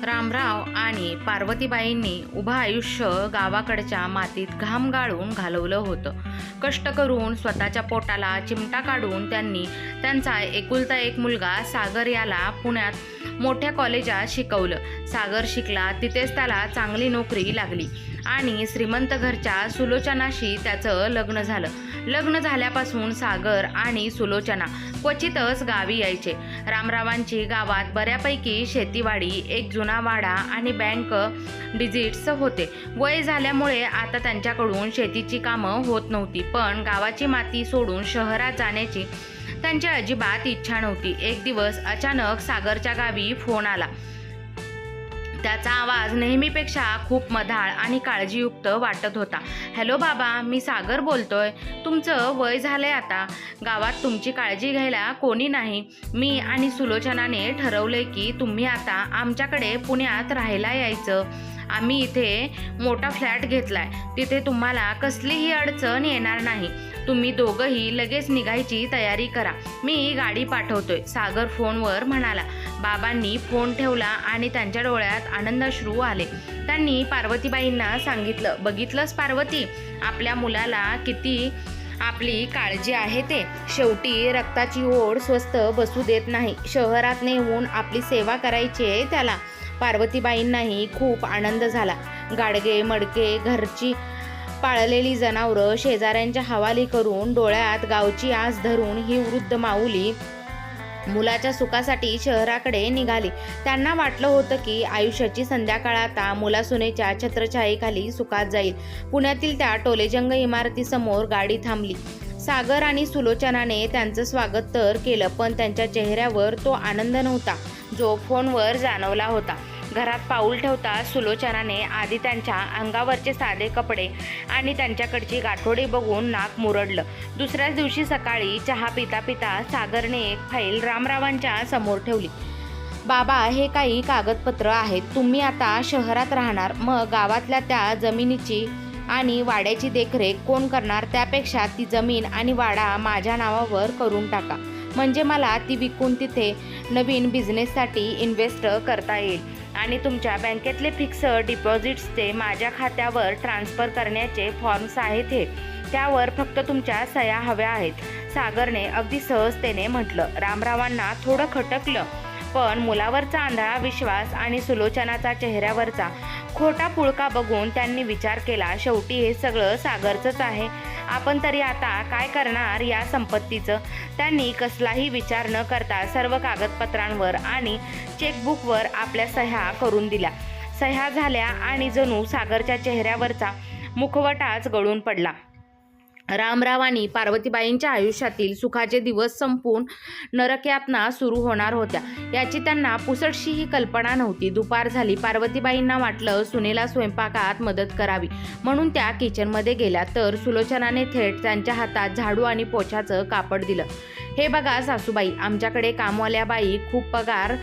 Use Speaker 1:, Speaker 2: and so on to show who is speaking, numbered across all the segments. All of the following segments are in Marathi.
Speaker 1: रामराव आणि पार्वतीबाईंनी उभं आयुष्य गावाकडच्या मातीत घाम गाळून घालवलं होतं. कष्ट करून स्वतःच्या पोटाला चिमटा काढून त्यांनी त्यांचा एकुलता एक मुलगा सागर याला पुण्यात मोठ्या कॉलेजात शिकवलं. सागर शिकला, तिथेच त्याला चांगली नोकरी लागली आणि श्रीमंत घरच्या सुलोचनाशी त्याचं लग्न झालं. लग्न झाल्यापासून सागर आणि सुलोचना क्वचितच गावी यायचे. रामरावांची गावात बऱ्यापैकी शेतीवाडी, एक जुना वाडा आणि बँक डिजिट्स होते. वय झाल्यामुळे आता त्यांच्याकडून शेतीची कामं होत नव्हती, पण गावाची माती सोडून शहरात जाण्याची त्यांची अजिबात इच्छा नव्हती. एक दिवस अचानक सागरच्या गावी फोन आला. त्याचा आवाज नेहमीपेक्षा खूप मधाळ आणि काळजीयुक्त वाटत होता. हॅलो बाबा, मी सागर बोलतोय. तुमचं वय झालंय आता. गावात तुमची काळजी घ्यायला कोणी नाही. मी आणि सुलोचनाने ठरवलंय की तुम्ही आता आमच्याकडे पुण्यात राहायला यायचं. आम्ही इथे मोठा फ्लॅट घेतलाय. तिथे तुम्हाला कसलीही अडचण येणार नाही. तुम्ही दोघंही लगेच निघायची तयारी करा. मी गाडी पाठवतोय, सागर फोनवर म्हणाला. बाबांनी फोन ठेवला आणि त्यांच्या डोळ्यात आनंदाश्रू आले. त्यांनी पार्वतीबाईंना सांगितलं, बघितलंस पार्वती, आपल्या मुलाला किती आपली काळजी आहे ते. शेवटी रक्ताची ओढ स्वस्त बसू देत नाही. शहरात नेऊन आपली सेवा करायची आहे त्याला. पार्वतीबाईंनाही खूप आनंद झाला. गाडगे मडके, घरची पाळलेली जनावरं शेजाऱ्यांच्या हवाली करून, डोळ्यात गावची आस धरून ही वृद्ध माऊली मुलाच्या सुखासाठी शहराकडे निघाली. त्यांना वाटलं होतं की आयुष्याची संध्याकाळ आता मुलासुनेच्या छत्रछायेखाली सुखात जाईल. पुण्यातील त्या टोलेजंग इमारतीसमोर गाडी थांबली. सागर आणि सुलोचनाने त्यांचं स्वागत तर केलं, पण त्यांच्या चेहऱ्यावर तो आनंद नव्हता जो फोनवर जाणवला होता. घरात पाऊल ठेवता सुलोचनाने आधी त्यांच्या अंगावरचे साधे कपडे आणि त्यांच्याकडची गाठोडी बघून नाक मुरडलं. दुसऱ्याच दिवशी सकाळी चहा पिता पिता सागरने एक फाईल रामरावांच्या समोर ठेवली. बाबा, हे काही कागदपत्र आहेत. तुम्ही आता शहरात राहणार, मग गावातल्या त्या जमिनीची आणि वाड्याची देखरेख कोण करणार? त्यापेक्षा ती जमीन आणि वाडा माझ्या नावावर करून टाका, म्हणजे मला ती विकून तिथे नवीन बिझनेससाठी इन्व्हेस्ट करता येईल आणि तुमच्या बँकेतले फिक्स डिपॉझिट्सचे माझ्या खात्यावर ट्रान्सफर करण्याचे फॉर्म्स आहेत हे. त्यावर फक्त तुमच्या सह्या हव्या आहेत, सागरने अगदी सहजतेने म्हटलं. रामरावांना थोडं खटकलं, पण मुलावरचा आंधळा विश्वास आणि सुलोचनाचा चेहऱ्यावरचा खोटा पुळका बघून त्यांनी विचार केला, शेवटी हे सगळं सागरचंच आहे. आपण तरी आता काय करणार या संपत्तीचं? त्यांनी कसलाही विचार न करता सर्व कागदपत्रांवर आणि चेकबुकवर आपल्या सह्या करून दिल्या. सह्या झाल्या आणि जणू सागरच्या चेहऱ्यावरचा मुखवटाच गळून पडला. रामराव आणि पार्वतीबाईंच्या आयुष्यातील सुखाचे दिवस संपून नरकयातना सुरू होणार होत्या याची त्यांना पुसटशीही कल्पना नव्हती. दुपार झाली. पार्वतीबाईंना वाटलं सुनेला स्वयंपाकात मदत करावी, म्हणून त्या किचनमध्ये गेल्या, तर सुलोचनाने थेट त्यांच्या हातात झाडू आणि पोछाचं कापड दिलं. हे बघा सासूबाई, आमच्याकडे कामवाल्या बाई खूप पगार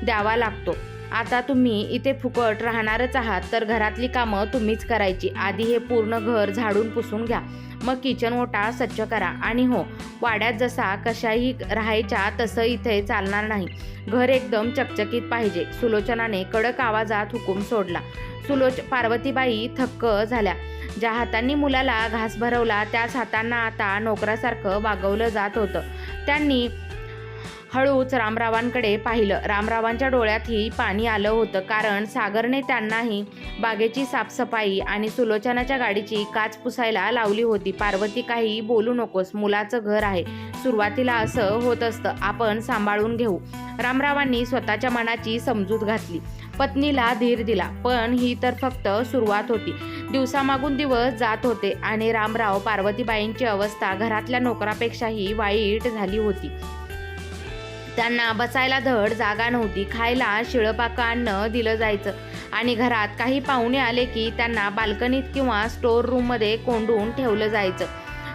Speaker 1: द्यावा लागतो. आता तुम्ही इथे फुकट राहणारच आहात, तर घरातली कामं तुम्हीच करायची. आधी हे पूर्ण घर झाडून पुसून घ्या, मग किचन ओटा स्वच्छ करा. आणि हो, वाड्यात जसा कशाही राहायच्या तसं इथे चालणार नाही. घर एकदम चकचकीत पाहिजे. सुलोचनाने कडक आवाजात हुकूम सोडला. पार्वतीबाई थक्क झाल्या. ज्या हातांनी मुलाला घास भरवला त्याच हातांना आता नोकरासारखं वागवलं जात होतं. त्यांनी हळूच रामरावांकडे पाहिलं. रामरावांच्या डोळ्यातही पाणी आलं होतं, कारण सागरने त्यांनाही बागेची साफसफाई आणि सुलोचनाच्या गाडीची काच पुसायला लावली होती. पार्वती, काही बोलू नकोस, मुलाचं घर आहे. सुरुवातीला असं होत असतं, आपण सांभाळून घेऊ. रामरावांनी स्वतःच्या मनाची समजूत घातली. पत्नीला धीर दिला, पण ही तर फक्त सुरुवात होती. दिवसामागून दिवस जात होते आणि रामराव पार्वतीबाईंची अवस्था घरातल्या नोकरापेक्षाही वाईट झाली होती. त्यांना बसायला धड जागा नव्हती. खायला शिळपाकं अन्न दिलं जायचं आणि घरात काही पाहुणे आले की त्यांना बाल्कनीत किंवा स्टोअर रूममध्ये कोंडून ठेवलं जायचं.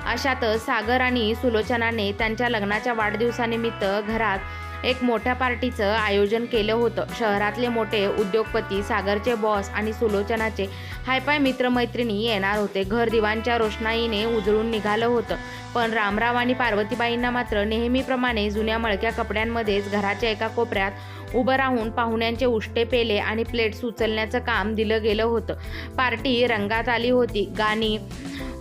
Speaker 1: अशातच सागर आणि सुलोचनाने त्यांच्या लग्नाच्या वाढदिवसानिमित्त घरात एक मोठ्या पार्टीचं आयोजन केलं होतं. शहरातले मोठे उद्योगपती, सागरचे बॉस आणि सुलोचनाचे हायपाय मित्रमैत्रिणी येणार होते. घर दिवांच्या रोषणाईने उजळून निघालं होतं, पण रामराव आणि पार्वतीबाईंना मात्र नेहमीप्रमाणे जुन्या मळक्या कपड्यांमध्येच घराच्या एका कोपऱ्यात उभं राहून पाहुण्यांचे उष्टे पेले आणि प्लेट्स उचलण्याचं काम दिलं गेलं होतं. पार्टी रंगात आली होती. गाणी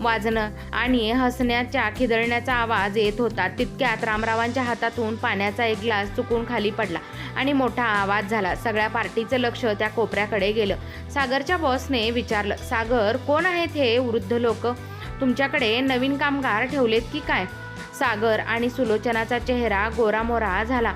Speaker 1: वाजणं आणि हसण्याच्या खिदळण्याचा आवाज येत होता. तितक्यात रामरावांच्या हातातून पाण्याचा एक ग्लास चुकून खाली पडला आणि मोठा आवाज झाला. सगळ्या पार्टीचं लक्ष त्या कोपऱ्याकडे गेलं. सागरच्या बॉसने विचारलं, सागर, कोण आहेत हे वृद्ध लोक? तुमच्याकडे नवीन कामगार ठेवलेत की काय? सागर आणि सुलोचनाचा चेहरा गोरामोरा झाला.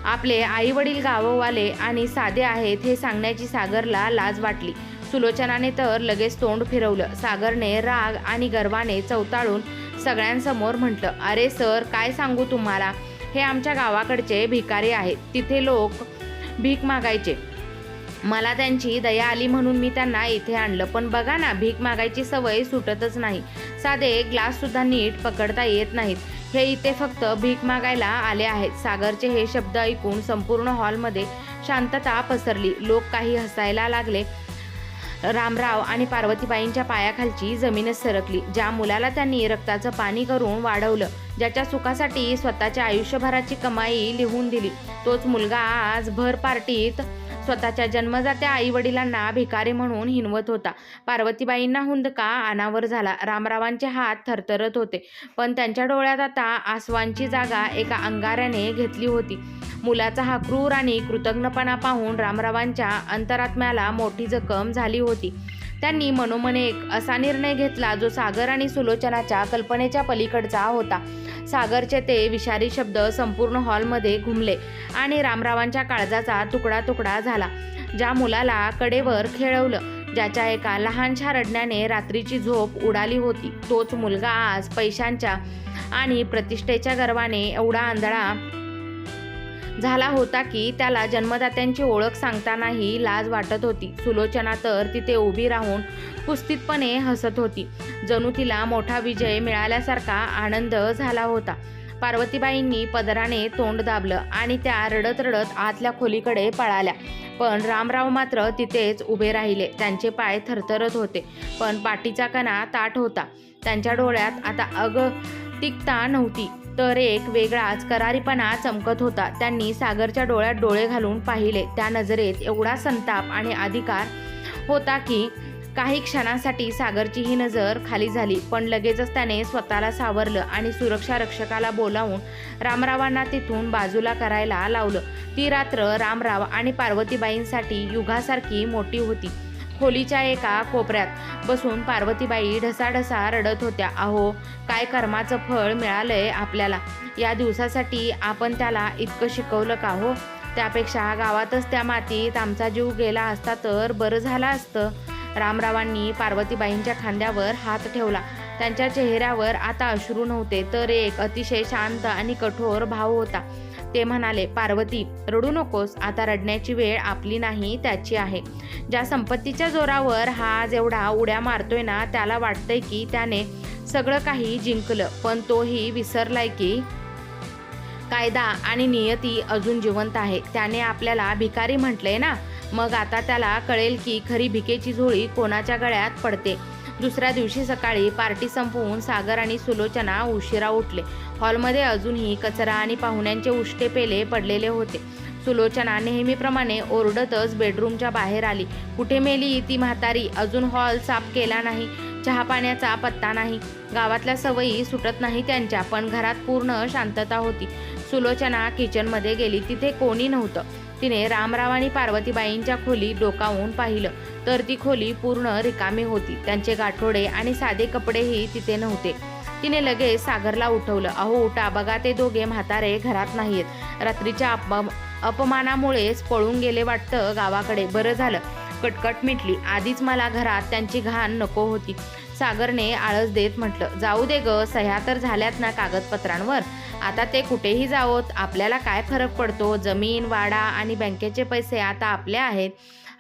Speaker 1: आपले आई वडील गाववाले आणि साधे आहेत हे सांगण्याची सागरला लाज वाटली. सुलोचनाने तर लगेच तोंड फिरवलं. सागरने राग आणि गर्वाने चवताळून सगळ्यांसमोर म्हटलं, अरे सर, काय सांगू तुम्हाला, हे आमच्या गावाकडचे भिकारी आहेत. तिथे लोक भीक मागायचे. मला त्यांची दया आली म्हणून मी त्यांना इथे आणलं. पण बघा ना, भीक मागायची सवय सुटतच नाही. साधे ग्लाससुद्धा नीट पकडता येत नाहीत. हे इथे फक्त भीक मागायला आले आहेत. सागरचे हे शब्द ऐकून संपूर्ण हॉलमध्ये शांतता पसरली. लोक काही हसायला लागले. रामराव आणि पार्वतीबाईंच्या पायाखालची जमीनच सरकली. ज्या मुलाला त्यांनी रक्ताचं पाणी करून वाढवलं, ज्याच्या सुखासाठी स्वतःच्या आयुष्यभराची कमाई लिहून दिली, तोच मुलगा आज भर पार्टीत स्वतःच्या जन्मजात्या आई वडिलांना भिकारी म्हणून हिणवत होता. पार्वतीबाईंना हुंदका अनावर झाला. रामरावांचे हात थरथरत होते, पण त्यांच्या डोळ्यात आता आसवांची जागा एका अंगाऱ्याने घेतली होती. मुलाचा हा क्रूर आणि कृतज्ञपणा पाहून रामरावांच्या अंतरात्म्याला मोठी जखम झाली होती. त्यांनी मनोमन एक असा निर्णय घेतला जो सागर आणि सुलोचनाच्या कल्पनेच्या पलीकडचा होता. सागरचे ते विषारी शब्द संपूर्ण हॉलमध्ये घुमले आणि रामरावांच्या काळजाचा तुकडा तुकडा झाला. ज्या मुलाला कडेवर खेळवलं, ज्याच्या एका लहानशा रडण्याने रात्रीची झोप उडाली होती, तोच मुलगा आज पैशांच्या आणि प्रतिष्ठेच्या गर्वाने एवढा आंधळा झाला होता की त्याला जन्मदात्यांची ओळख सांगतानाही लाज वाटत होती. सुलोचना तर तिथे उभी राहून कुस्तीतपणे हसत होती. जणू तिला मोठा विजय मिळाल्यासारखा आनंद झाला होता. पार्वतीबाईंनी पदराने तोंड दाबलं आणि त्या रडत रडत आतल्या खोलीकडे पळाल्या. पण रामराव मात्र तिथेच उभे राहिले. त्यांचे पाय थरथरत होते, पण पाठीचा कणा ताठ होता. त्यांच्या डोळ्यात आता अगतिकता नव्हती, तर एक वेगळाच करारीपणा चमकत होता. त्यांनी सागरच्या डोळ्यात डोळे घालून पाहिले. त्या नजरेत एवढा संताप आणि अधिकार होता की काही क्षणांसाठी सागरची ही नजर खाली झाली. पण लगेचच त्याने स्वतःला सावरलं आणि सुरक्षा रक्षकाला बोलावून रामरावांना तिथून बाजूला करायला लावलं. ती रात्र रामराव आणि पार्वतीबाईंसाठी युगासारखी मोठी होती. खोलीच्या एका कोपऱ्यात बसून पार्वतीबाई ढसाढसा रडत होत्या. अहो, काय कर्माचं फळ मिळालंय आपल्याला. या दिवसासाठी आपण त्याला इतकं शिकवलं का हो? त्यापेक्षा गावातच त्या मातीत आमचा जीव गेला असता तर बरं झालं असतं. रामरावांनी पार्वतीबाईंच्या खांद्यावर हात ठेवला. त्यांच्या चेहऱ्यावर आता अश्रू नव्हते, तर एक अतिशय शांत आणि कठोर भाव होता. ते म्हणाले, पार्वती, रडू नकोस. आता रडण्याची वेळ आपली नाही, त्याची आहे. ज्या संपत्तीच्या जोरावर हा आज एवढा उड्या मारतोय ना, त्याला वाटतंय की त्याने सगळं काही जिंकलं, पण तोही विसरलाय की कायदा आणि नियती अजून जिवंत आहे. त्याने आपल्याला भिकारी म्हटलंय ना, मग आता त्याला कळेल की खरी भिकेची झोळी कोणाच्या गळ्यात पडते. दुसऱ्या दिवशी सकाळी पार्टी संपवून सागर आणि सुलोचना उशिरा उठले. हॉलमध्ये अजूनही कचरा आणि पाहुण्यांचे उष्टे पेले पडलेले होते. सुलोचना नेहमीप्रमाणे ओरडतच बेडरूमच्या बाहेर आली. कुठे मेली ती म्हातारी? अजून हॉल साफ केला नाही, चहा पाण्याचा पत्ता नाही. गावातल्या सवयी सुटत नाही त्यांच्या, पण घरात पूर्ण शांतता होती. सुलोचना किचनमध्ये गेली. तिथे कोणी नव्हतं. तिने रामराव आणि पार्वतीबाईंच्या खोली डोकावून पाहिलं, तर ती खोली पूर्ण रिकामी होती. त्यांचे गाठोडे आणि साधे कपडेही तिथे नव्हते. तिने लगेच सागरला उठवलं. अहो उठा, बघा ते दोघे म्हातारे घरात नाहीयेत. रात्रीच्या अपमानामुळेच पळून गेले वाटतं गावाकडे. बरं झालं कटकट मिटली. आधीच मला घरात त्यांची घाण नको होती. सागरने आळस देत म्हटलं, जाऊ दे ग, सह्या तर झाल्यात ना कागदपत्रांवर. आता ते कुठेही जावोत, आपल्याला काय फरक पडतो? जमीन, वाडा आणि बँकेचे पैसे आता आपले आहेत.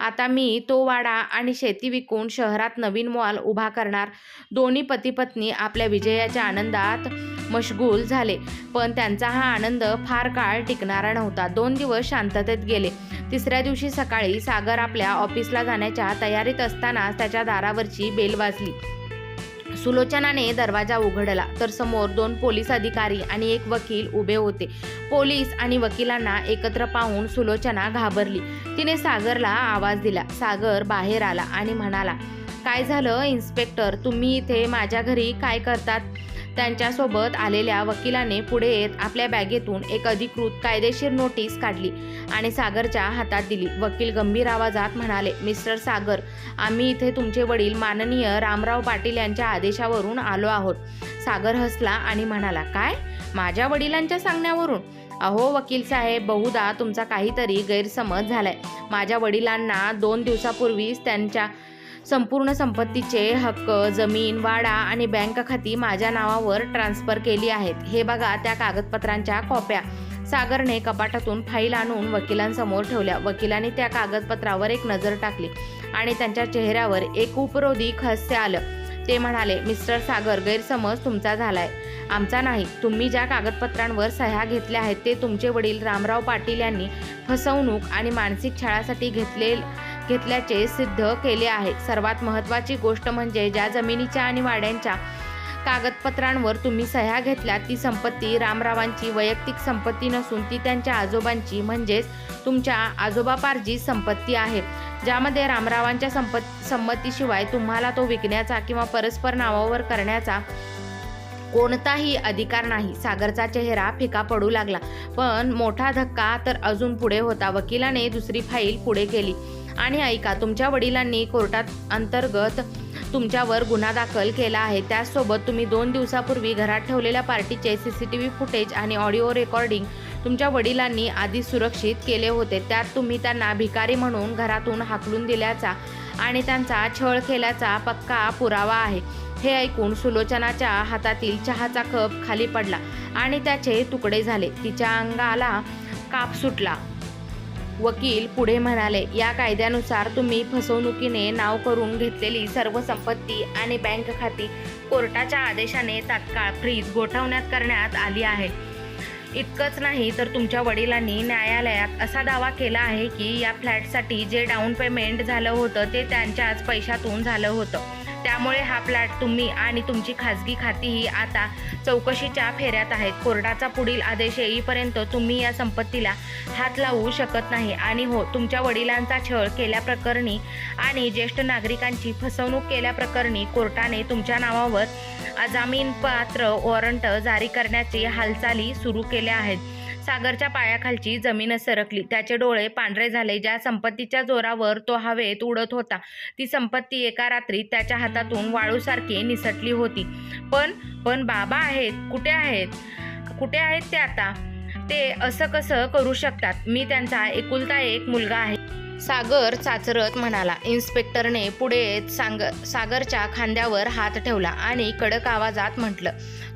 Speaker 1: आता मी तो वाडा आणि शेती विकून शहरात नवीन मॉल उभा करणार. दोन्ही पती पत्नी आपल्या विजयाच्या आनंदात मशगूल झाले, पण त्यांचा हा आनंद फार काळ टिकणारा नव्हता. 2 दिवस शांततेत गेले. तिसऱ्या दिवशी सकाळी सागर आपल्या ऑफिसला जाण्याच्या तयारीत असतानाच त्याच्या दारावरची बेल वाजली. सुलोचनाने दरवाजा उघडला तर समोर 2 पोलीस अधिकारी आणि एक वकील उभे होते. पोलीस आणि वकिलांना एकत्र पाहून सुलोचना घाबरली. तिने सागरला आवाज दिला. सागर बाहेर आला आणि म्हणाला, काय झालं इन्स्पेक्टर, तुम्ही इथे माझ्या घरी काय करतात? त्यांच्यासोबत आलेल्या वकिलाने पुढे येत आपल्या बॅगेतून एक अधिकृत कायदेशीर नोटीस काढली आणि सागरच्या हातात दिली. वकील गंभीर आवाजात म्हणाले, मिस्टर सागर, आम्ही इथे तुमचे वडील माननीय रामराव पाटील यांच्या आदेशावरून आलो आहोत. सागर हसला आणि म्हणाला, काय, माझ्या वडिलांच्या सांगण्यावरून? अहो वकील साहेब, बहुधा तुमचा काहीतरी गैरसमज झालाय. माझ्या वडिलांना 2 दिवसापूर्वीच त्यांच्या संपूर्ण संपत्तीचे हक्क, जमीन, वाडा आणि बँक खाती माझ्या नावावर ट्रान्सफर केली आहेत. हे बघा त्या कागदपत्रांच्या कॉप्या. सागरने कपाटातून फाईल आणून वकिलांसमोर ठेवल्या. वकिलांनी त्या कागदपत्रावर एक नजर टाकली आणि त्यांच्या चेहऱ्यावर एक उपरोधिक हास्य आलं. ते म्हणाले, मिस्टर सागर, गैरसमज तुमचा झालाय, आमचा नाही. तुम्ही ज्या कागदपत्रांवर सह्या घेतल्या आहेत ते तुमचे वडील रामराव पाटील यांनी फसवणूक आणि मानसिक छळासाठी घेतल्याचे सिद्ध केले आहे. सर्वात महत्त्वाची गोष्ट म्हणजे ज्या जमिनीच्या आणि वाड्यांच्या कागदपत्रांवर तुम्ही सह्या घेतल्या ती संपत्ती रामरावांची वैयक्तिक संपत्ती नसून ती त्यांच्या आजोबांची म्हणजेच तुमच्या आजोबापार्जित संपत्ती आहे, ज्यामध्ये रामरावांच्या संमतीशिवाय तुम्हाला तो विकण्याचा किंवा परस्पर नावावर करण्याचा कोणताही अधिकार नाही. सागरचा चेहरा फिका पडू लागला. पण मोठा धक्का तर अजून पुढे होता. वकिलाने दुसरी फाईल पुढे केली आणि ऐका, तुमच्या वडिलांनी कोर्टात अंतर्गत तुमच्यावर गुन्हा दाखल केला आहे. त्याचसोबत तुम्ही 2 दिवसापूर्वी घरात ठेवलेल्या पार्टीचे CCTV फुटेज आणि ऑडिओ रेकॉर्डिंग तुमच्या वडिलांनी आधी सुरक्षित केले होते. त्यात तुम्ही त्यांना भिकारी म्हणून घरातून हाकलून दिल्याचा आणि त्यांचा छळ केल्याचा पक्का पुरावा आहे. हे ऐकून सुलोचनाच्या हातातील चहाचा कप खाली पडला आणि त्याचे तुकडे झाले. तिच्या अंगाला काप सुटला. वकील पुढे म्हणाले, या कायद्यानुसार तुम्ही फसवणुकीने नाव करून घेतलेली सर्व संपत्ती आणि बँक खाती कोर्टाच्या आदेशाने तात्काळ फ्रीज गोठवण्यात करण्यात आली आहे. इतकंच नाही तर तुमच्या वडिलांनी न्यायालयात असा दावा केला आहे की या फ्लॅटसाठी जे डाऊन पेमेंट झालं होतं ते त्यांच्याच पैशातून झालं होतं. त्यामुळे हा फ्लॅट तुम्ही आणि तुमची खाजगी खातीही आता चौकशीच्या फेऱ्यात आहेत. कोर्टाचा पुढील आदेश येईपर्यंत तुम्ही या संपत्तीला हात लावू शकत नाही. आणि हो, तुमच्या वडिलांचा छळ केल्याप्रकरणी आणि ज्येष्ठ नागरिकांची फसवणूक केल्याप्रकरणी कोर्टाने तुमच्या नावावर अजामीनपात्र वॉरंट जारी करण्याची हालचाली सुरू केल्या आहेत. सागरच्या पायाखालची जमीन सरकली. त्याचे डोळे पांढरे झाले. ज्या संपत्तीच्या जोरावर तो हवेत उडत होता ती संपत्ती एका रात्रीत त्याच्या हातातून वाळूसारखी निसटली होती. पण बाबा आहेत, कुठे आहेत ते आता? ते असं कसं करू शकतात? मी त्यांचा एकुलता एक मुलगा आहे. सागर चाचरत म्हणाला. इन्स्पेक्टरने पुढे येत सागरच्या खांद्यावर हात ठेवला आणि कडक आवाजात म्हटलं,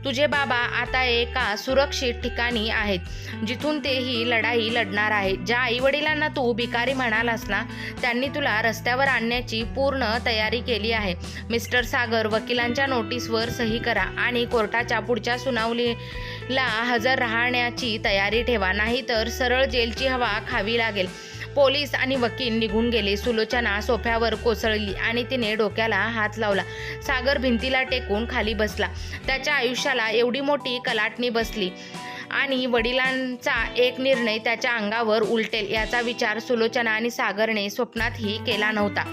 Speaker 1: तुझे बाबा आता एका सुरक्षित ठिकाणी आहेत, जिथून ते ही लढाई लढणार आहेत. ज्या आईवडिलांना तू भिकारी म्हणालास ना, त्यांनी तुला रस्त्यावर आणण्याची पूर्ण तयारी केली आहे. मिस्टर सागर, वकिलांच्या नोटीसवर सही करा आणि कोर्टाच्या पुढच्या सुनावणीला हजर राहण्याची तयारी ठेवा, नाहीतर सरळ जेलची हवा खावी लागेल. पोलीस आणि वकील निघून गेले. सुलोचना सोफ्यावर कोसळली आणि तिने डोक्याला हात लावला. सागर भिंतीला टेकून खाली बसला. त्याच्या आयुष्याला एवढी मोठी कलाटणी बसली आणि वडिलांचा एक निर्णय त्याच्या अंगावर उलटेल याचा विचार सुलोचना आणि सागरने स्वप्नातही केला नव्हता.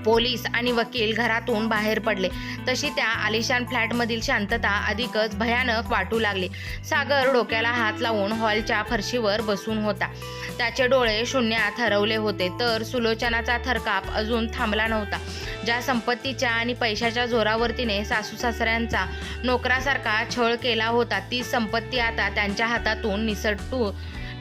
Speaker 1: पोलीस आणि वकील घरातून बाहेर पडले तशी त्या आलिशान फ्लॅटमधील शांतता अधिकच भयानक वाटू लागली. सागर डोक्याला हात लावून हॉलच्या फरशीवर बसून होता. त्याचे डोळे शून्यात हरवले होते, तर सुलोचनाचा थरकाप अजून थांबला नव्हता. ज्या संपत्तीच्या आणि पैशाच्या जोरावर तिने सासू-सासऱ्यांचा नोकरासारखा छळ केला होता ती संपत्ती आता त्यांच्या हातातून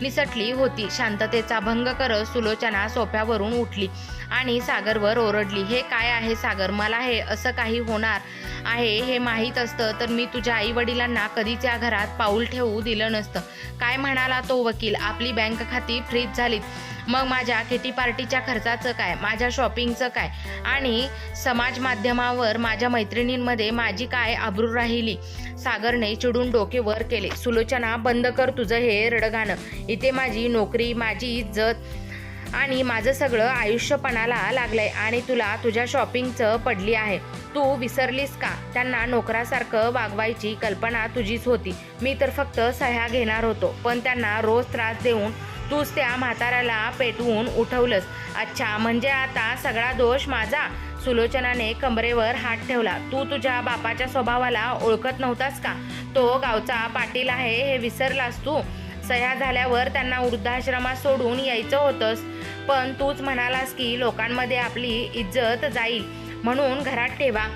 Speaker 1: निसटली होती. शांततेचा भंग करत सुलोचना सोफ्यावरून उठली आणि सागरवर ओरडली, हे काय आहे सागर? मला हे असं काही होणार आहे हे माहीत असतं तर मी तुझ्या आई वडिलांना कधीच या घरात पाऊल ठेवू दिलं नसतं. काय म्हणाला तो वकील? आपली बँक खाती फ्रीज झालीत. मग माझ्या किटी पार्टीच्या खर्चाचं काय? माझ्या शॉपिंगचं काय? आणि समाज माध्यमावर माझ्या मैत्रिणींमध्ये माझी काय आबरू राहिली? सागरने चिडून डोके वर केले. सुलोचना, बंद कर तुझं हे रडगाणं. इथे माझी नोकरी, माझी इज्जत आणि माझं सगळं आयुष्य पणाला लागलंय आणि तुला तुझ्या शॉपिंगचं पडली आहे. तू विसरलीस का? त्यांना नोकरासारखं वागवायची कल्पना तुझीच होती. मी तर फक्त सह्या घेणार होतो, पण त्यांना रोज त्रास देऊन तूच त्या म्हाताऱ्याला पेटवून उठवलंस. अच्छा, म्हणजे आता सगळा दोष माझा? सुलोचनाने कमरेवर हात ठेवला. तू तुझ्या बापाच्या स्वभावाला ओळखत नव्हतास का? तो गावचा पाटील आहे हे विसरलास तू? सह्या झाल्यावर त्यांना वृद्धाश्रमात सोडून यायचं होतंस, पण तूच म्हणालास की लोकांमध्ये आपली इज्जत जाईल म्हणून घरात ठेवा.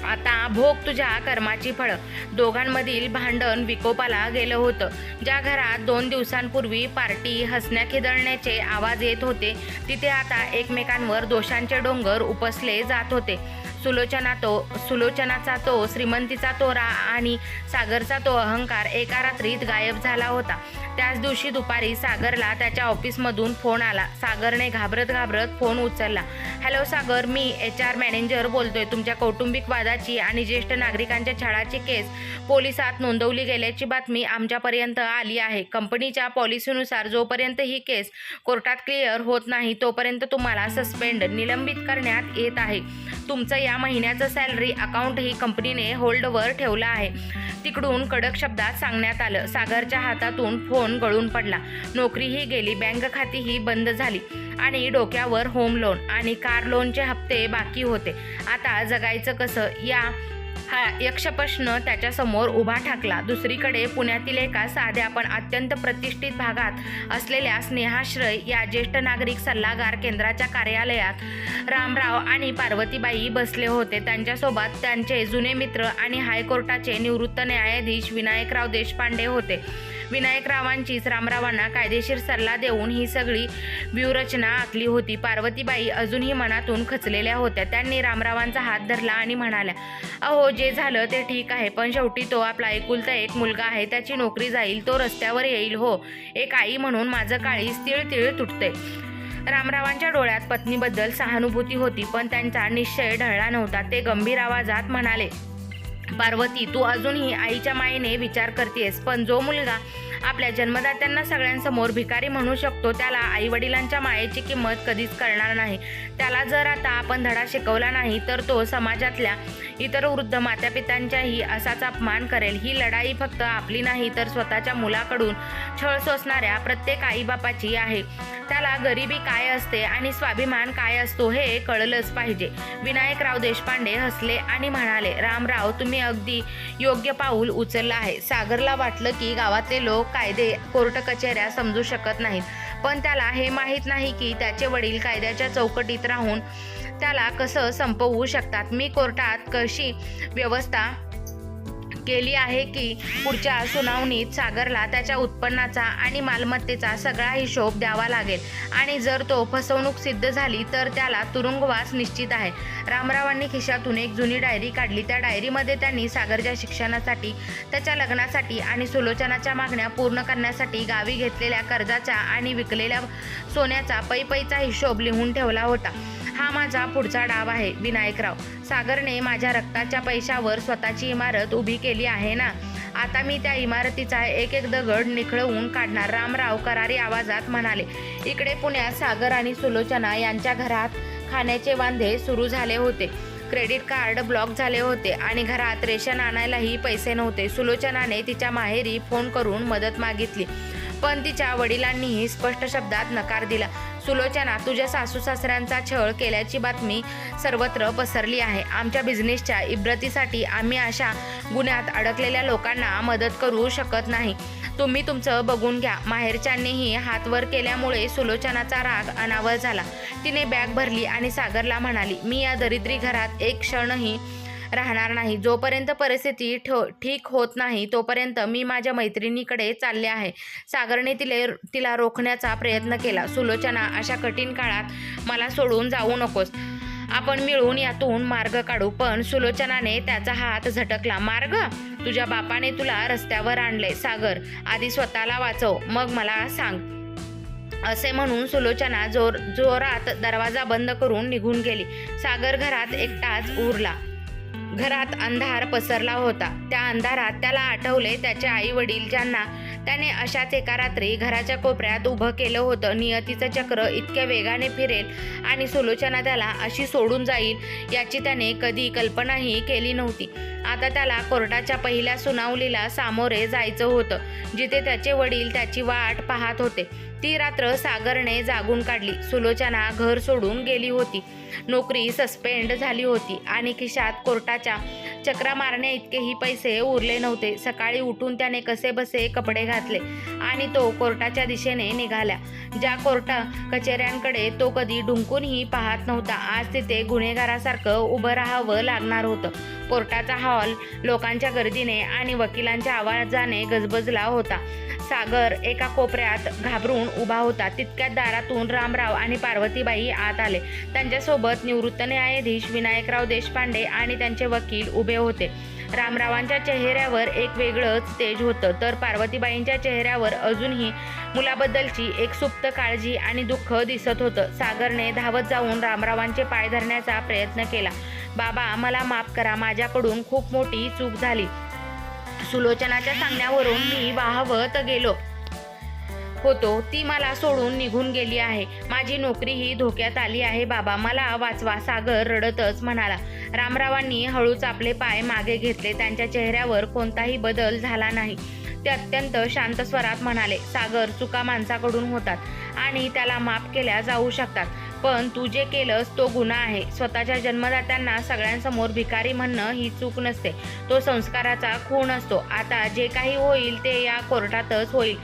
Speaker 1: आता भोग तुझ्या कर्माची फळं. दोघांमधील भांडण विकोपाला गेलं होतं. ज्या घरात 2 दिवसांपूर्वी पार्टी हसण्या खिदळण्याचे आवाज येत होते, तिथे आता एकमेकांवर दोषांचे डोंगर उपसले जात होते. सुलोचनाचा तो श्रीमंतीचा तोरा आणि सागरचा तो अहंकार एका रात्रीत गायब झाला होता. त्याच दिवशी दुपारी सागरला त्याच्या ऑफिसमधून फोन आला. सागरने घाबरत फोन उचलला. हॅलो सागर, मी HR मॅनेजर बोलतोय. तुमच्या कौटुंबिक वादाची आणि ज्येष्ठ नागरिकांच्या छळाची केस पोलिसात नोंदवली गेल्याची बातमी आमच्यापर्यंत आली आहे. कंपनीच्या पॉलिसीनुसार जोपर्यंत ही केस कोर्टात क्लिअर होत नाही तोपर्यंत तुम्हाला सस्पेंड निलंबित करण्यात येत आहे. तुमचं या महिन्याचं सॅलरी अकाउंटही कंपनीने होल्डवर ठेवलं आहे. तिकडून कडक शब्दात सांगण्यात आलं. सागरच्या हातातून फोन गळून पडला. नोकरीही गेली, बँक खातीही बंद झाली आणि डोक्यावर होम लोन आणि कार लोनचे हप्ते बाकी होते. आता जगायचं कसं? हा यक्षप्रश्न त्याच्यासमोर उभा ठाकला. दुसरीकडे पुण्यातील एका साध्या पण अत्यंत प्रतिष्ठित भागात असलेल्या स्नेहाश्रय या ज्येष्ठ नागरिक सल्लागार केंद्राच्या कार्यालयात रामराव आणि पार्वतीबाई बसले होते. त्यांच्यासोबत त्यांचे जुने मित्र आणि हायकोर्टाचे निवृत्त न्यायाधीश विनायकराव देशपांडे होते. विनायकरावांचीच रामरावांना कायदेशीर सल्ला देऊन ही सगळी व्यूहरचना आखली होती. पार्वतीबाई अजूनही मनातून खचलेल्या होत्या. त्यांनी रामरावांचा हात धरला आणि म्हणाल्या, अहो, जे झालं ते ठीक आहे, पण शेवटी तो आपला एकुलता एक मुलगा आहे. त्याची नोकरी जाईल, तो रस्त्यावर येईल. हो, एक आई म्हणून माझं काळीज तिळ तुटते. रामरावांच्या डोळ्यात पत्नीबद्दल सहानुभूती होती, पण त्यांचा निश्चय ढळला नव्हता. ते गंभीर आवाजात म्हणाले, पार्वती, तू अजूनही आईच्या मायेने विचार करतेस, पण जो मुलगा आपल्या जन्मदात्यांना सगळ्यांसमोर भिकारी म्हणू शकतो त्याला आईवडिलांच्या मायेची किंमत कधीच कळणार नाही. त्याला जर आता आपण धडा शिकवला नाही तर तो समाजातल्या इतर वृद्ध मातापित्यांचाही असाच अपमान करेल. ही लढाई फक्त आपली नाही तर स्वतःच्या मुलाकडून छळ सोसणाऱ्या प्रत्येक आईबापाची आहे. त्याला गरिबी काय असते आणि स्वाभिमान काय असतो हे कळलंच पाहिजे. विनायकराव देशपांडे हसले आणि म्हणाले, रामराव, तुम्ही अगदी योग्य पाऊल उचललं आहे. सागरला वाटलं की गावातले लोक कायदे, कोर्ट कचेऱ्या समजू शकत नाहीत, पण त्याला हे माहीत नाही की त्याचे वडील कायद्याच्या चौकटीत राहून त्याला कसं संपवू शकतात. मी कोर्टात कशी व्यवस्था केली आहे की पुढच्या सुनावणीत सागरला त्याच्या उत्पन्नाचा आणि मालमत्तेचा सगळा हिशोब द्यावा लागेल आणि जर तो फसवणूक सिद्ध झाली तर त्याला तुरुंगवास निश्चित आहे. रामरावांनी खिशातून एक जुनी डायरी काढली. त्या डायरीमध्ये त्यांनी सागरच्या शिक्षणासाठी, त्याच्या लग्नासाठी आणि सुलोचनाच्या मागण्या पूर्ण करण्यासाठी गावी घेतलेल्या कर्जाचा आणि विकलेल्या सोन्याचा पैचा हिशोब लिहून ठेवला होता. हा माझा पुढचा डाव आहे विनायकराव. सागरने माझ्या रक्ताच्या पैशावर स्वतःची इमारत उभी केली आहे ना, आता मी त्या इमारतीचा एक एक दगड निखळवून काढणार. रामराव करारी आवाजात म्हणाले. इकडे पुण्यात सागर आणि सुलोचना यांच्या घरात खाण्याचे वांधे सुरू झाले होते. क्रेडिट कार्ड ब्लॉक झाले होते आणि घरात रेशन आणायलाही पैसे नव्हते. सुलोचनाने तिच्या माहेरी फोन करून मदत मागितली, पण तिच्या वडिलांनीही स्पष्ट शब्दात नकार दिला. सुलोचना, तुझ्या सासू सासऱ्यांचा छळ केल्याची बातमी सर्वत्र पसरली आहे. आमच्या बिझनेसच्या इब्रतीसाठी आम्ही अशा गुन्ह्यात अडकलेल्या लोकांना मदत करू शकत नाही. तुम्ही तुमचं बघून घ्या. माहेरच्यांनीही हात वर केल्यामुळे सुलोचनाचा राग अनावर झाला. तिने बॅग भरली आणि सागरला म्हणाली, मी या दरिद्री घरात एक क्षणही राहणार नाही. जोपर्यंत परिस्थिती ठीक होत नाही तोपर्यंत मी माझ्या मैत्रिणीकडे चालले आहे. सागरने तिला रोखण्याचा प्रयत्न केला. सुलोचना, अशा कठीण काळात मला सोडून जाऊ नकोस. आपण मिळून यातून मार्ग काढू. पण सुलोचनाने त्याचा हात झटकला. मार्ग? तुझ्या बापाने तुला रस्त्यावर आणले. सागर, आधी स्वतःला वाचव, मग मला सांग. असे म्हणून सुलोचना जोरात दरवाजा बंद करून निघून गेली. सागर घरात एकटाच उरला. घरात अंधार पसरला होता. त्या अंधारात त्याला आठवले त्याचे आई वडील, ज्यांना त्याने अशाच एका रात्री घराच्या कोपऱ्यात उभं केलं होतं. नियतीचं चक्र इतक्या वेगाने फिरेल आणि सुलोचना त्याला अशी सोडून जाईल याची त्याने कधी कल्पनाही केली नव्हती. आता त्याला कोर्टाच्या पहिल्या सुनावणीला सामोरे जायचं होतं, जिथे त्याचे वडील त्याची वाट पाहत होते. ती रात्र सागरने जागून काढली. सुलोचना घर सोडून गेली होती. नोकरी सस्पेंड झाली होती आणि खिशात कोर्टाच्या चक्रा मारण्या इतकेही पैसे उरले नव्हते. सकाळी उठून त्याने कसेबसे कपडे घातले आणि तो कोर्टाच्या दिशेने निघाला. ज्या कोर्ट कचेऱ्यांकडे तो कधी ढुंकूनही पाहत नव्हता, आज तिथे गुन्हेगारासारखं उभं राहावं लागणार होतं. कोर्टाचा हॉल लोकांच्या गर्दीने आणि वकिलांच्या आवाजाने गजबजला होता. सागर एका कोपऱ्यात घाबरून उभा होता. तितक्यात दारातून रामराव आणि पार्वतीबाई आत आले. त्यांच्यासोबत निवृत्त न्यायाधीश विनायकराव देशपांडे आणि त्यांचे वकील उभे होते. रामरावांच्या चेहऱ्यावर एक वेगळंच तेज होतं, तर पार्वतीबाईंच्या चेहऱ्यावर अजूनही मुलाबद्दलची एक सुप्त काळजी आणि दुःख दिसत होतं. सागरने धावत जाऊन रामरावांचे पाय धरण्याचा प्रयत्न केला. बाबा, मला माफ करा, माझ्याकडून खूप मोठी चूक झाली. सुलोचनाच्या सांगण्यावरून मी वाहवत गेलो होतो. ती मला सोडून निघून गेली आहे. माझी नोकरीही धोक्यात आली आहे. बाबा, मला वाचवा, सागर रडतच म्हणाला. रामरावांनी हळूच आपले पाय मागे घेतले. त्यांच्या चेहऱ्यावर कोणताही बदल झाला नाही. ते अत्यंत शांत स्वरात म्हणाले, सागर, चुका माणसाकडून होतात आणि त्याला माफ केल्या जाऊ शकतात, पण तू जे केलंस तो गुन्हा आहे. स्वतःच्या जन्मदात्यांना सगळ्यांसमोर भिकारी म्हणणं ही चूक नसते, तो संस्काराचा खून असतो. आता जे काही होईल ते या कोर्टातच होईल,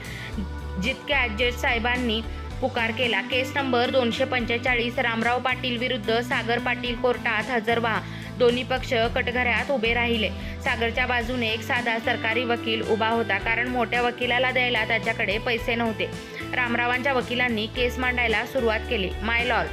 Speaker 1: जितक्या जज साहेबांनी पुकार केला. केस नंबर 245, रामराव पाटील विरुद्ध सागर पाटील कोर्टात हजर व्हा. दोन्ही पक्ष कटघऱ्यात उभे राहिले. सागरच्या बाजूने एक साधा सरकारी वकील उभा होता, कारण मोठ्या वकिलाला द्यायला त्याच्याकडे पैसे नव्हते. रामरावांच्या वकिलांनी केस मांडायला सुरुवात केली. माय लॉर्ड,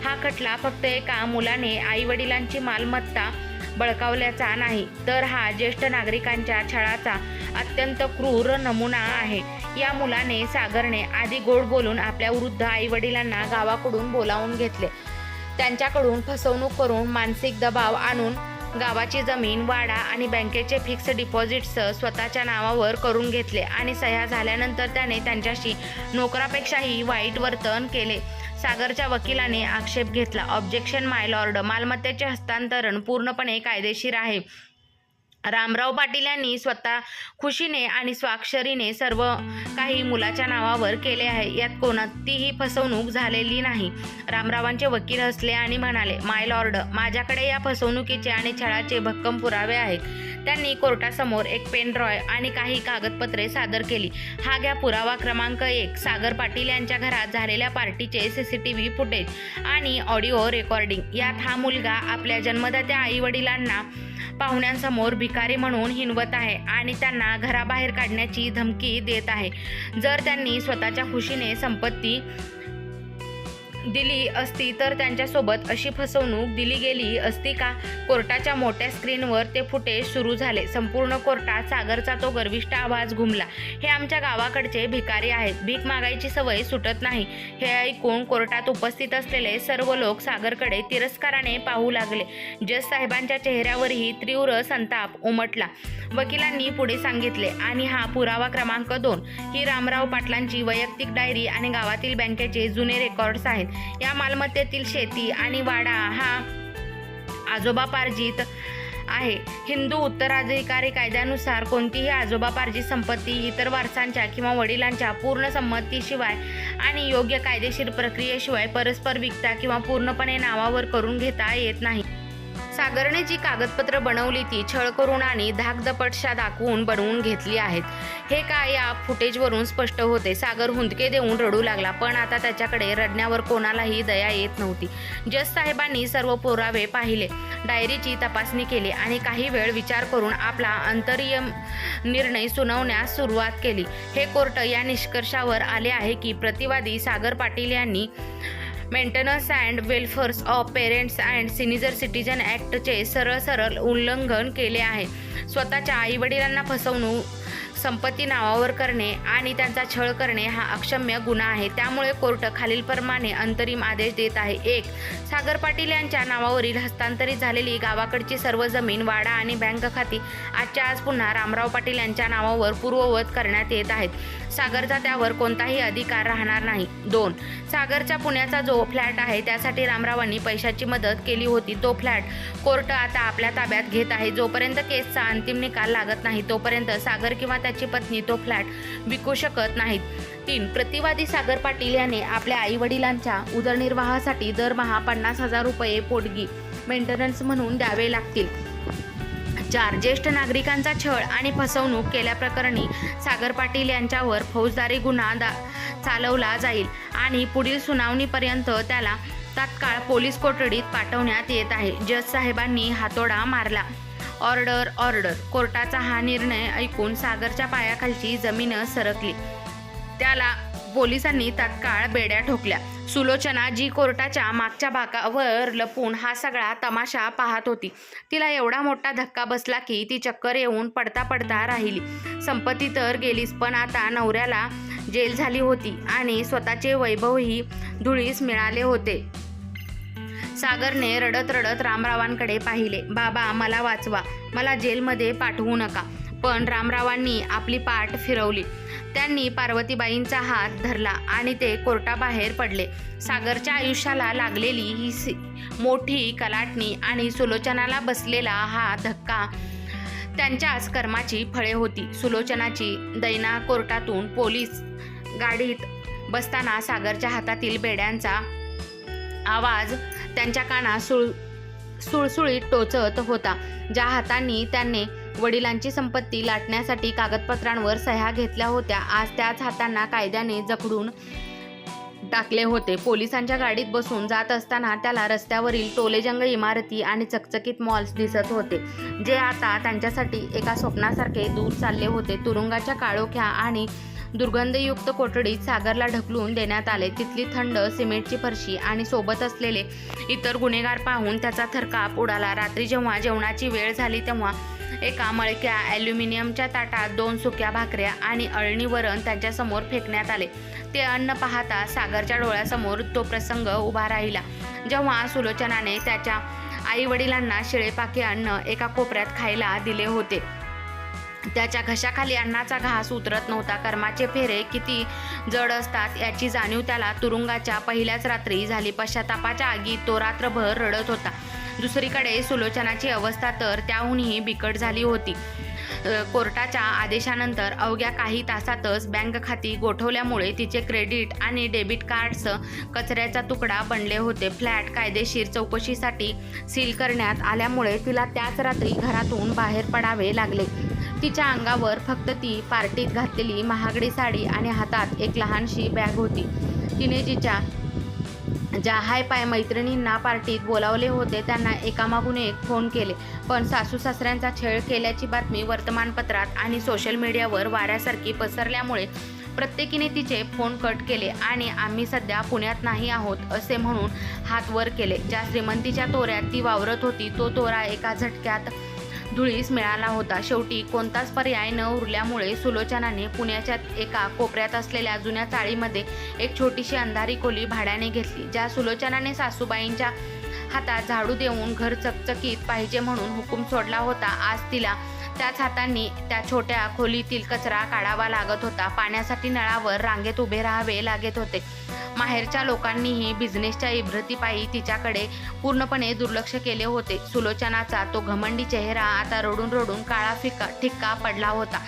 Speaker 1: हा खटला फक्त एका मुलाने आई वडिलांची मालमत्ता बळकावल्याचा नाही, तर हा ज्येष्ठ नागरिकांच्या छळाचा अत्यंत क्रूर नमुना आहे. या मुलाने, सागरने, आधी गोड बोलून आपल्या वृद्ध आई वडिलांना गावाकडून बोलावून घेतले. त्यांच्याकडून फसवणूक करून मानसिक दबाव आणून गावाची जमीन, वाडा आणि बँकेचे फिक्स डिपॉझिट्स स्वतःच्या नावावर करून घेतले आणि सह्या झाल्यानंतर त्याने त्यांच्याशी नोकरापेक्षाही वाईट वर्तन केले. सागरच्या वकिलाने आक्षेप घेतला. ऑब्जेक्शन माय लॉर्ड, मालमत्तेचे हस्तांतरण पूर्णपणे कायदेशीर आहे. रामराव पाटील यांनी स्वतः खुशीने आणि स्वाक्षरीने सर्व काही मुलाच्या नावावर केले आहे. यात कोणतीही फसवणूक झालेली नाही. रामरावांचे वकील हसले आणि म्हणाले, माय लॉर्ड, माझ्याकडे या फसवणुकीचे आणि छळाचे भक्कम पुरावे आहेत. त्यांनी कोर्टासमोर एक पेन ड्रॉय आणि काही कागदपत्रे सादर केली. हा घ्या पुरावा क्रमांक 1, सागर पाटील यांच्या घरात झालेल्या पार्टीचे CCTV फुटेज आणि ऑडिओ रेकॉर्डिंग. यात हा मुलगा आपल्या जन्मदात्या आई वडिलांना पाहुण्यांसमोर भिकारी म्हणून हिणवत आहे आणि त्यांना घराबाहेर काढण्याची धमकी देत आहे. जर त्यांनी स्वतःच्या खुशीने संपत्ती दिली असती तर त्यांच्यासोबत अशी फसवणूक दिली गेली असती का? कोर्टाच्या मोठ्या स्क्रीनवर ते फुटेज सुरू झाले. संपूर्ण कोर्टात सागरचा तो गर्विष्ठ आवाज घुमला. हे आमच्या गावाकडचे भिकारी आहेत, भीक मागायची सवय सुटत नाही. हे ऐकून कोर्टात उपस्थित असलेले सर्व लोक सागरकडे तिरस्काराने पाहू लागले. जज साहेबांच्या चेहऱ्यावरही तीव्र संताप उमटला. वकिलांनी पुढे सांगितले, आणि हा पुरावा क्रमांक 2, ही रामराव पाटलांची वैयक्तिक डायरी आणि गावातील बँकेचे जुने रेकॉर्ड्स आहेत. या मालमत्तेतील शेती आणि वाडा हा आजोबापार्जित आहे. हिंदू उत्तराधिकारी कायद्यानुसार कोणतीही आजोबापार्जित संपत्ती इतर वारसांच्या किंवा वडिलांच्या पूर्ण संमतीशिवाय आणि योग्य कायदेशीर प्रक्रियेशिवाय परस्पर विकता किंवा पूर्णपणे नावावर करून घेता येत नाही. सागरने जी कागदपत्र बनवली ती छळ करून आणि धाकदपटशा दाखवून बनवून घेतली आहेत, हे काय या फुटेजवरून स्पष्ट होते. सागर हुंदके देऊन रडू लागला, पण आता त्याच्याकडे रडण्यावर कोणालाही दया येत नव्हती. जज साहेबांनी सर्व पुरावे पाहिले, डायरीची तपासणी केली आणि काही वेळ विचार करून आपला अंतरिम निर्णय सुनावण्यास सुरुवात केली. हे कोर्ट या निष्कर्षावर आले आहे की प्रतिवादी सागर पाटील यांनी maintenance and welfares of parents and senior citizen ॲक्टचे सरळ उल्लंघन केले आहे. स्वतःच्या आईवडिलांना फसवणूक संपत्ती नावावर करणे आणि त्यांचा छळ करणे हा अक्षम्य गुन्हा आहे. त्यामुळे कोर्ट खालीलप्रमाणे अंतरिम आदेश देत आहे. 1. सागर पाटील यांच्या नावावरील हस्तांतरित झालेली गावाकडची सर्व जमीन, वाडा आणि बँक खाती आजच्या आज पुन्हा रामराव पाटील यांच्या नावावर पूर्ववत करण्यात येत आहेत. सागरचा त्यावर कोणताही अधिकार राहणार नाही. 2. सागरच्या पुण्याचा जो फ्लॅट आहे त्यासाठी रामरावांनी पैशाची मदत केली होती. तो फ्लॅट कोर्ट आता आपल्या ताब्यात घेत आहे. जोपर्यंत केसचा अंतिम निकाल लागत नाही तोपर्यंत सागर किंवा त्याची पत्नी तो फ्लॅट विकू शकत नाहीत. 3. प्रतिवादी सागर पाटील याने आपल्या आई-वडिलांच्या उदरनिर्वाहासाठी दरमहा 50,000 रुपये पोटगी मेंटेनन्स म्हणून द्यावे लागतील. 4. ज्येष्ठ नागरिकांचा छळ आणि फसवणूक केल्याप्रकरणी सागर पाटील यांच्यावर फौजदारी गुन्हा चालवला जाईल आणि पुढील सुनावणीपर्यंत त्याला तात्काळ पोलीस कोठडीत पाठवण्यात येत आहे. जज साहेबांनी हातोडा मारला. Order order. कोर्टाचा हा निर्णय ऐकून सागरच्या पायाखालची जमीन सरकली. त्याला पोलिसांनी तात्काळ बेड्या ठोकल्या. सुलोचना जी कोर्टाच्या मागच्या भागावर लपून हा सगळा तमाशा पाहत होती. तिला एवढा मोठा धक्का बसला की ती चक्कर येऊन पडता पडता राहिली. संपत्ती तर गेलीच, पण आता नवऱ्याला जेल झाली होती आणि स्वतःचे वैभवही धुळीस मिळाले होते. सागरने रडत रडत रामरावांकडे पाहिले. बाबा, मला वाचवा, मला जेलमध्ये पाठवू नका. पण रामरावांनी आपली पाठ फिरवली. त्यांनी पार्वतीबाईंचा हात धरला आणि ते कोर्टाबाहेर पडले. सागरच्या आयुष्याला लागलेली ही मोठी कलाटणी आणि सुलोचनाला बसलेला हा धक्का त्यांच्याच कर्माची फळे होती. सुलोचनाची दैना कोर्टातून पोलीस गाडीत बसताना सागरच्या हातातील बेड्यांचा आवाज त्यांच्या कानात सुळसुळीत टोचत होता. ज्या हातांनी त्याने वडिलांची संपत्ती लाटण्यासाठी कागदपत्रांवर सह्या घेतल्या होत्या, आज त्याच हातांना कायद्याने जखडून टाकले होते. पोलिसांच्या गाडीत बसून जात असताना त्याला रस्त्यावरील टोलेजंग इमारती आणि चकचकीत मॉल्स दिसत होते, जे आता त्यांच्यासाठी एका स्वप्नासारखे दूर चालले होते. तुरुंगाच्या काळोख्या आणि दुर्गंधयुक्त कोठडीत सागरला ढकलून देण्यात आले. तिथली थंड सिमेंटची फरशी आणि सोबत असलेले इतर गुन्हेगार पाहून त्याचा थरकाप उडाला. रात्री जेव्हा जेवणाची वेळ झाली तेव्हा एका मळक्या ॲल्युमिनियमच्या ताटात 2 सुक्या भाकऱ्या आणि अळणी वरण त्यांच्यासमोर फेकण्यात आले. ते अन्न पाहता सागरच्या डोळ्यासमोर तो प्रसंग उभा राहिला, जेव्हा सुलोचनाने त्याच्या आई-वडिलांना शिळेपाके अन्न एका कोपऱ्यात खायला दिले होते. त्याच्या घशाखाली अन्नाचा घास उतरत नव्हता. कर्माचे फेरे किती जड असतात याची जाणीव त्याला तुरुंगाच्या पहिल्याच रात्री झाली. पश्चातापाच्या आगीत तो रात्रभर रडत होता. दुसरीकडे सुलोचनाची अवस्था तर त्याहूनही बिकट झाली होती. कोर्टाच्या आदेशानंतर अवघ्या काही तासातच बँक खाती गोठवल्यामुळे तिचे क्रेडिट आणि डेबिट कार्ड्स कचऱ्याचा तुकडा बनले होते. फ्लॅट कायदेशीर चौकशीसाठी सील करण्यात आल्यामुळे तिला त्याच रात्री घरातून बाहेर पडावे लागले. तिच्या अंगावर फक्त ती पार्टीत घातलेली महागडी साडी आणि हातात एक लहानशी बॅग होती. तिने ज्या हाय पाय मैत्रिणींना पार्टीत बोलावले होते त्यांना एकामागून एक फोन केले, पण सासू सासऱ्यांचा छळ केल्याची बातमी वर्तमानपत्रात आणि सोशल मीडियावर वाऱ्यासारखी पसरल्यामुळे प्रत्येकीने तिचे फोन कट केले आणि आम्ही सध्या पुण्यात नाही आहोत असे म्हणून हात वर केले. ज्या श्रीमंतीच्या तोऱ्यात ती वावरत होती तो तोरा एका झटक्यात धुळीस मिळाला होता. शेवटी कोणताच पर्याय न उरल्यामुळे सुलोचनाने पुण्याच्या एका कोपऱ्यात असलेल्या जुन्या चाळीमध्ये एक छोटीशी अंधारी खोली भाड्याने घेतली. ज्या सुलोचनाने सासूबाईंच्या हातात झाडू देऊन घर चकचकीत पाहिजे म्हणून हुकूम सोडला होता, आज तिला त्याच हातांनी त्या छोट्या खोलीतील कचरा काढावा लागत होता. पाण्यासाठी नळावर रांगेत उभे राहावे लागत होते. माहेरच्या लोकांनीही बिझनेसच्या इब्रतीपायी तिच्याकडे पूर्णपणे दुर्लक्ष केले होते. सुलोचनाचा तो घमंडी चेहरा आता रडून रडून काळा ठिक्का पडला होता.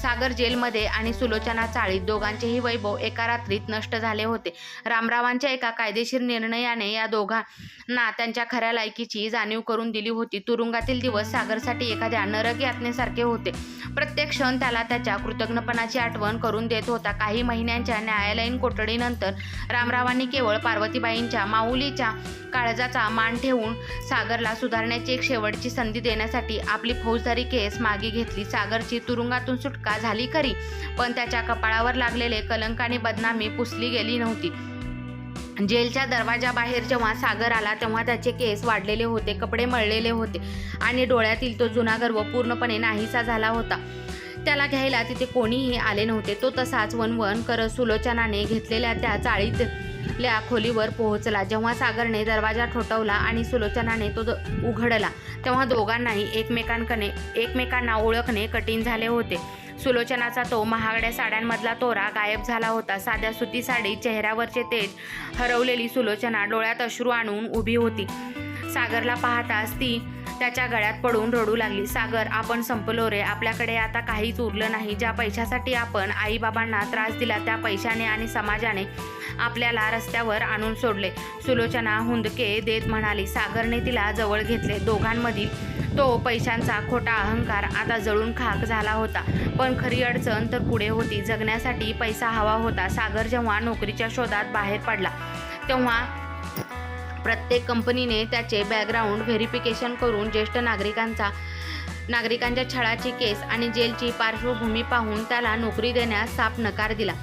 Speaker 1: सागर जेलमध्ये आणि सुलोचना चाळीत, दोघांचेही वैभव एका रात्रीत नष्ट झाले होते. रामरावांच्या एका कायदेशीर निर्णयाने या दोघांना त्यांच्या खऱ्या लायकीची जाणीव करून दिली होती. तुरुंगातील दिवस सागरसाठी एखाद्या नरक यातनेसारखे होते. प्रत्येक क्षण त्याला त्याच्या कृतज्ञपणाची आठवण करून देत होता. काही महिन्यांच्या न्यायालयीन कोठडीनंतर रामरावांनी केवळ पार्वतीबाईंच्या माऊलीच्या काळजाचा मान ठेवून सागरला सुधारण्याची एक शेवटची संधी देण्यासाठी आपली फौजदारी केस मागे घेतली. सागरची तुरुंगातून सुटका झाली खरी, पण त्याच्या कपाळावर लागलेले कलंक आणि बदनामी पुसली गेली नव्हती. जेलच्या दरवाजाबाहेर जेव्हा सागर आला तेव्हा त्याचे केस वाढलेले होते, कपडे मळलेले होते आणि डोळ्यातील तो जुना गर्व पूर्णपणे नाहीसा झाला होता. त्याला घ्यायला तिथे कोणीही आले नव्हते. तो तसाच वनवन करत सुलोचनाने घेतलेल्या त्या चाळीतल्या खोलीवर पोहोचला. जेव्हा सागरने दरवाजा ठोठावला आणि सुलोचनाने तो उघडला तेव्हा दोघांनाही एकमेकांना ओळखणे कठीण झाले होते. सुलोचनाचा तो महागड्या साड्यांमधला तोरा गायब झाला होता. साध्या सुती साडीत चेहऱ्यावरचे तेज हरवलेली सुलोचना डोळ्यात अश्रू आणून उभी होती. सागरला पाहताच ती त्याच्या गळ्यात पडून रडू लागली. सागर, आपण संपलो रे. आपल्याकडे आता काहीच उरलं नाही. ज्या पैशासाठी आपण आईबाबांना त्रास दिला त्या पैशाने आणि समाजाने आपल्याला रस्त्यावर आणून सोडले, सुलोचना हुंदके देत म्हणाली. सागरने तिला जवळ घेतले. दोघांमधील तो पैशांचा खोटा अहंकार आता जळून खाक झाला होता. पण खरी अडचण तर पुढे होती. जगण्यासाठी पैसा हवा होता. सागर जेव्हा नोकरीच्या शोधात बाहेर पडला तेव्हा प्रत्येक कंपनीने त्याचे बॅकग्राऊंड व्हेरिफिकेशन करून ज्येष्ठ नागरिकांच्या छळाची केस आणि जेलची पार्श्वभूमी पाहून त्याला नोकरी देण्यास साफ नकार दिला.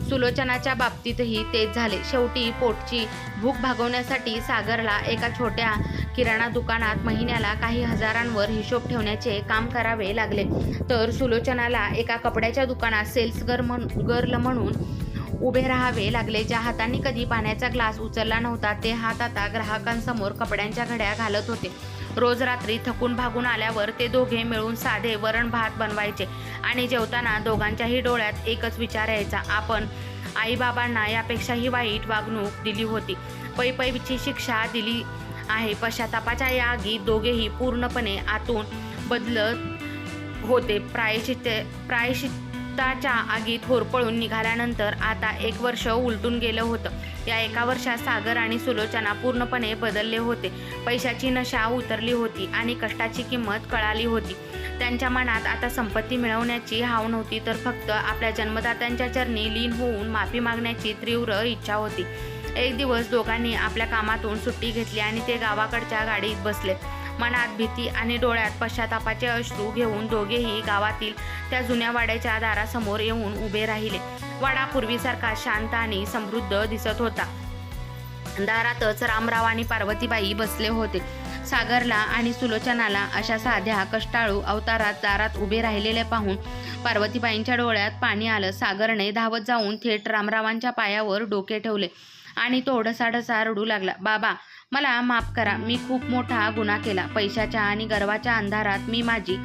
Speaker 1: सुलोचनाच्या बाबतीतही तेच झाले. शेवटी पोटची भूक भागवण्यासाठी सागरला एका छोट्या किराणा दुकानात महिन्याला काही हजारांवर हिशोब ठेवण्याचे काम करावे लागले, तर सुलोचनाला एका कपड्याच्या दुकानात सेल्स गर्ल म्हणून उभे राहावे लागले. ज्या हातांनी कधी पाण्याचा ग्लास उचलला नव्हता ते हात आता ग्राहकांसमोर कपड्यांच्या घड्या घालत होते. रोज रात्री थकून भागून आल्यावर ते दोघे मिळून साधे वरण भात बनवायचे आणि जेवताना दोघांच्याही डोळ्यात एकच विचार यायचा, आपण आईबाबांना यापेक्षाही वाईट वागणूक दिली होती, पैपैची शिक्षा दिली आहे. पश्चातापाच्या या आगीत दोघेही पूर्णपणे आतून बदलत होते. प्रायश्चित्ताच्या आगीत होरपळून निघाल्यानंतर आता 1 वर्ष उलटून गेलं होतं. या 1 वर्षात सागर आणि सुलोचना पूर्णपणे बदलले होते. पैशाची नशा उतरली होती आणि कष्टाची किंमत कळाली होती. त्यांच्या मनात आता संपत्ती मिळवण्याची हाव नव्हती, तर फक्त आपल्या जन्मदात्यांच्या चरणी लीन होऊन माफी मागण्याची तीव्र इच्छा होती. एक दिवस दोघांनी आपल्या कामातून सुट्टी घेतली आणि ते गावाकडच्या गाडीत बसले. मनात भीती आणि डोळ्यात पश्चातापाचे अश्रू घेऊन दोघेही गावातील त्या जुन्या वाड्याच्या दारासमोर येऊन उभे राहिले. वाडा पूर्वीसारखा शांत आणि समृद्ध दिसत होता. दारातच रामराव आणि पार्वतीबाई बसले होते. सागरला आणि सुलोचनाला अशा साध्या कष्टाळू अवतारात दारात उभे राहिलेले पाहून पार्वतीबाईंच्या डोळ्यात पाणी आलं. सागरने धावत जाऊन थेट रामरावांच्या पायावर डोके ठेवले आणि तो ढसाढसा रडू लागला. बाबा, मला माफ करा. मी खूप मोठा गुन्हा केला. पैशाच्या आणि गर्वाच्या अंधारात मी माझी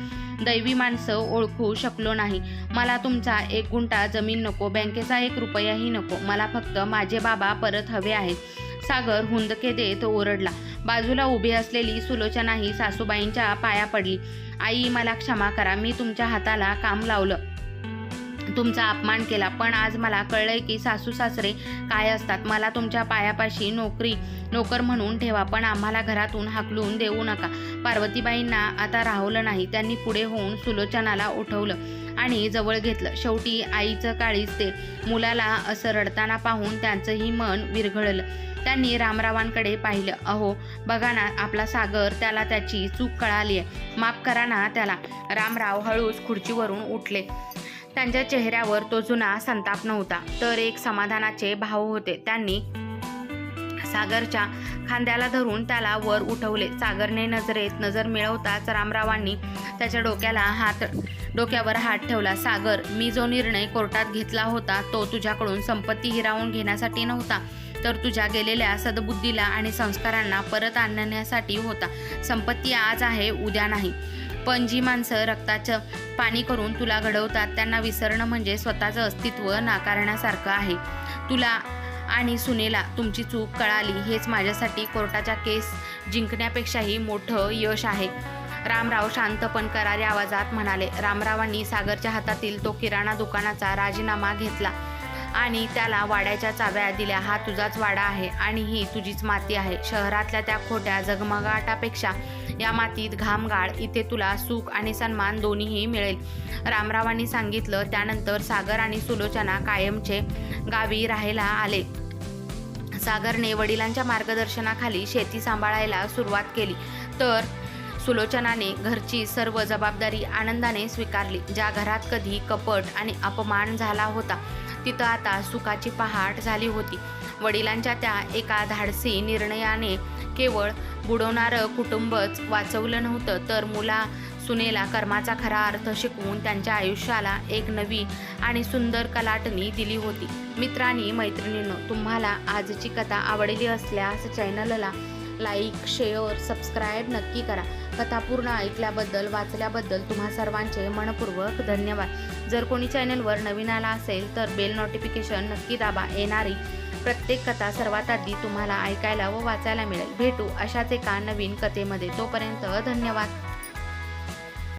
Speaker 1: दैवी माणसं ओळखू शकलो नाही. मला तुमचा 1 गुंठा जमीन नको, बँकेचा 1 रुपयाही नको. मला फक्त माझे बाबा परत हवे आहेत, सागर हुंदके देत ओरडला. बाजूला उभी असलेली सुलोचनाही सासूबाईंच्या पाया पडली. आई, मला क्षमा करा. मी तुमच्या हाताला काम लावलं, तुमचा अपमान केला. पण आज मला कळलंय की सासू सासरे काय असतात. मला तुमच्या पायापाशी नोकर म्हणून ठेवा, पण आम्हाला घरातून हाकलून देऊ नका. पार्वतीबाईंना आता राहवलं नाही. त्यांनी पुढे होऊन सुलोचनाला उठवलं आणि जवळ घेतलं. शेवटी आईचं काळीच ते. मुलाला असं रडताना पाहून त्यांचंही मन विरघळलं. त्यांनी रामरावांकडे पाहिलं. अहो बघा ना, आपला सागर, त्याला त्याची चूक कळाली आहे. माफ करा ना त्याला. रामराव हळूच खुर्चीवरून उठले. त्यांच्या चेहऱ्यावर तो जुना संताप नव्हता, तर एक समाधानाचे भाव होते. त्यांनी सागरच्या खांद्याला धरून त्याला वर उठवले. सागरने नजरेत नजर मिळवताच रामरावांनी त्याच्या डोक्यावर हात ठेवला. सागर, मी जो निर्णय कोर्टात घेतला होता तो तुझ्याकडून संपत्ती हिरावून घेण्यासाठी नव्हता, तर तुझ्या गेलेल्या सद्बुद्धीला आणि संस्कारांना परत आणण्यासाठी होता. संपत्ती आज आहे, उद्या नाही. पण जी माणसं रक्ताचं पाणी करून तुला घडवतात त्यांना विसरणं म्हणजे स्वतःचं अस्तित्व नाकारण्यासारखं आहे. तुला आणि सुनेला तुमची चूक कळाली, हेच माझ्यासाठी कोर्टाच्या केस जिंकण्यापेक्षाही मोठं यश आहे, रामराव शांत पण करारी आवाजात म्हणाले. रामरावांनी सागरच्या हातातील तो किराणा दुकानाचा राजीनामा घेतला आणि त्याला वाड्याच्या चाव्या दिल्या. हा तुझाच वाडा आहे आणि ही तुझीच माती आहे. शहरातल्या त्या खोट्या झगमगाटापेक्षा या मातीत घाम गाळ. इथे तुला सुख आणि सन्मान दोन्हीही मिळेल, रामरावांनी सांगितलं. त्यानंतर सागर आणि सुलोचना कायमचे गावी राहायला आले. सागरने वडिलांच्या मार्गदर्शनाखाली शेती सांभाळायला सुरुवात केली, तर सुलोचनाने घरची सर्व जबाबदारी आनंदाने स्वीकारली. ज्या घरात कधी कपट आणि अपमान झाला होता तिथं आता सुखाची पहाट झाली होती. वडिलांच्या त्या एका धाडसी निर्णयाने केवळ बुडवणारं कुटुंबच वाचवलं नव्हतं, तर सुनेला कर्माचा खरा अर्थ शिकवून त्यांच्या आयुष्याला एक नवी आणि सुंदर कलाटणी दिली होती. मित्रांनी मैत्रिणींनो, तुम्हाला आजची कथा आवडली असल्यास चॅनलला लाईक, शेअर, सबस्क्राईब नक्की करा. कथा पूर्ण ऐकल्याबद्दल, वाचल्याबद्दल तुम्हा सर्वांचे मनपूर्वक धन्यवाद. जर कोणी चॅनलवर नवीन आला असेल तर बेल नोटिफिकेशन नक्की दाबा. येणारी प्रत्येक कथा सर्वात आधी तुम्हाला ऐकायला व वाचायला मिळेल. भेटू अशाच एका नवीन कथेमध्ये. तोपर्यंत धन्यवाद.